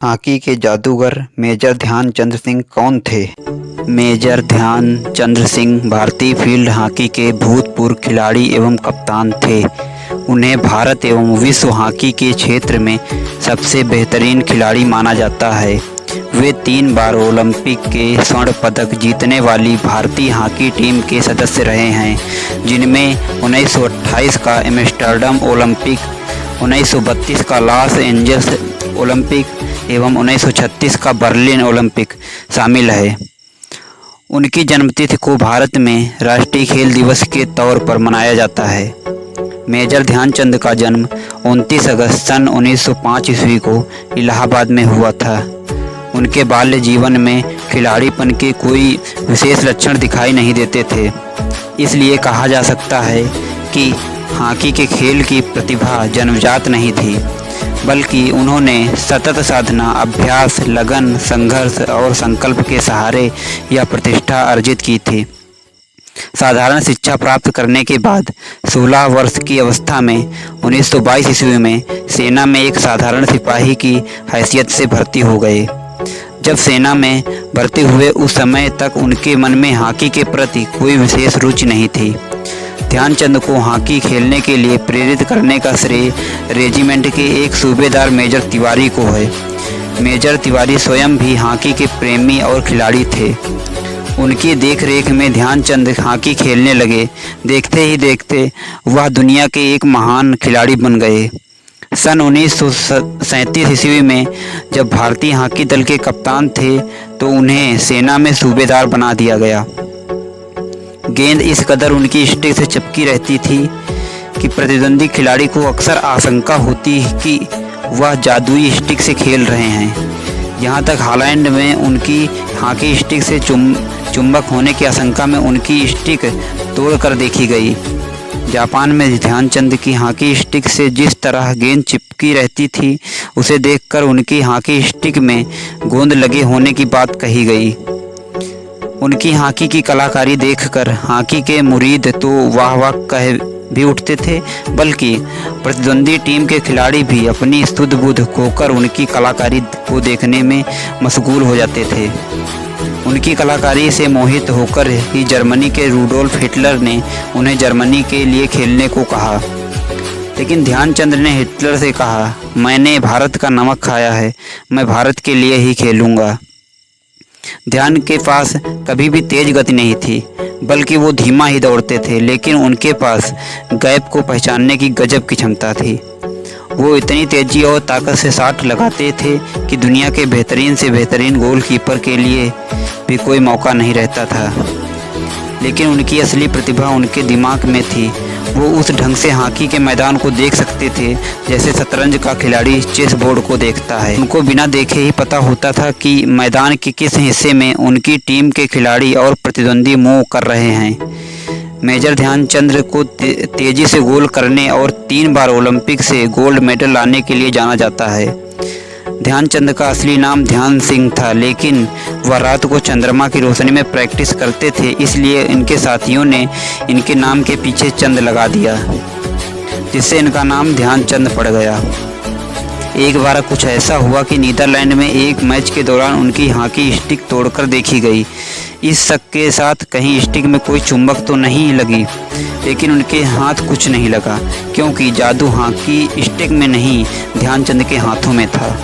Hockey के जादूगर major Dhyanchand Singh कौन थे? मेजर ध्यानचंद सिंह भारतीय फील्ड हॉकी के भूतपूर्व खिलाड़ी एवं कप्तान थे। उन्हें भारत एवं विश्व हॉकी के क्षेत्र में सबसे बेहतरीन खिलाड़ी माना जाता है। वे 3 बार ओलंपिक के स्वर्ण पदक जीतने वाली भारतीय हॉकी टीम के सदस्य रहे हैं, जिनमें 1928 का एम्स्टर्डम ओलंपिक, 1932 का लॉस एंजल्स ओलंपिक एवं 1936 का बर्लिन ओलंपिक शामिल है। उनकी जन्मतिथि को भारत में राष्ट्रीय खेल दिवस के तौर पर मनाया जाता है। मेजर ध्यानचंद का जन्म 29 अगस्त सन 1905 ईस्वी को इलाहाबाद में हुआ था। उनके बाल्य जीवन में खिलाड़ीपन के कोई विशेष लक्षण दिखाई नहीं देते थे। इसलिए कहा जा सकता है कि हॉकी के खेल की प्रतिभा जन्मजात नहीं थी, बल्कि उन्होंने सतत साधना, अभ्यास, लगन, संघर्ष और संकल्प के सहारे यह प्रतिष्ठा अर्जित की थी। साधारण शिक्षा प्राप्त करने के बाद 16 वर्ष की अवस्था में 1922 ईस्वी में सेना में एक साधारण सिपाही की हैसियत से भर्ती हो गए। जब सेना में भर्ती हुए उस समय तक उनके मन में हॉकी के प्रति कोई विशेष रुचि नहीं थी। ध्यानचंद को हॉकी खेलने के लिए प्रेरित करने का श्रेय रेजिमेंट के एक सूबेदार मेजर तिवारी को है। मेजर तिवारी स्वयं भी हॉकी के प्रेमी और खिलाड़ी थे। उनकी देखरेख में ध्यानचंद हॉकी खेलने लगे। देखते ही देखते वह दुनिया के एक महान खिलाड़ी बन गए। सन 1937 ईस्वी में जब भारतीय हॉकी दल के कप्तान थे तो उन्हें सेना में सूबेदार बना दिया गया। गेंद इस कदर उनकी स्टिक से चिपकी रहती थी कि प्रतिद्वंदी खिलाड़ी को अक्सर आशंका होती कि वह जादुई स्टिक से खेल रहे हैं। यहाँ तक हॉलैंड में उनकी हॉकी स्टिक से चुंबक होने की आशंका में उनकी स्टिक तोड़कर देखी गई। जापान में ध्यानचंद की हॉकी स्टिक से जिस तरह गेंद चिपकी रहती थी, उसे देखकर उनकी हॉकी स्टिक में गोंद लगे होने की बात कही गई। उनकी हॉकी की कलाकारी देखकर हॉकी के मुरीद तो वाह वाह कह भी उठते थे, बल्कि प्रतिद्वंदी टीम के खिलाड़ी भी अपनी सुध बुध खोकर उनकी कलाकारी को देखने में मशगूल हो जाते थे। उनकी कलाकारी से मोहित होकर ही जर्मनी के रूडोल्फ हिटलर ने उन्हें जर्मनी के लिए खेलने को कहा। लेकिन ध्यानचंद ने हिटलर से कहा, मैंने भारत का नमक खाया है, मैं भारत के लिए ही खेलूँगा। ध्यान के पास कभी भी तेज गति नहीं थी, बल्कि वो धीमा ही दौड़ते थे, लेकिन उनके पास गैप को पहचानने की गजब की क्षमता थी। वो इतनी तेजी और ताकत से शॉट लगाते थे कि दुनिया के बेहतरीन से बेहतरीन गोलकीपर के लिए भी कोई मौका नहीं रहता था। लेकिन उनकी असली प्रतिभा उनके दिमाग में थी। वो उस ढंग से हॉकी के मैदान को देख सकते थे जैसे शतरंज का खिलाड़ी चेस बोर्ड को देखता है। उनको बिना देखे ही पता होता था कि मैदान के किस हिस्से में उनकी टीम के खिलाड़ी और प्रतिद्वंदी मूव कर रहे हैं। मेजर ध्यानचंद को तेजी से गोल करने और 3 बार ओलंपिक से गोल्ड मेडल लाने के लिए जाना जाता है। ध्यानचंद का असली नाम ध्यान सिंह था, लेकिन वह रात को चंद्रमा की रोशनी में प्रैक्टिस करते थे, इसलिए इनके साथियों ने इनके नाम के पीछे चंद लगा दिया, जिससे इनका नाम ध्यानचंद पड़ गया। एक बार कुछ ऐसा हुआ कि नीदरलैंड में एक मैच के दौरान उनकी हॉकी स्टिक तोड़कर देखी गई। इस शक के साथ कहीं स्टिक में कोई चुंबक तो नहीं लगी, लेकिन उनके हाथ कुछ नहीं लगा, क्योंकि जादू हॉकी स्टिक में नहीं, ध्यानचंद के हाथों में था।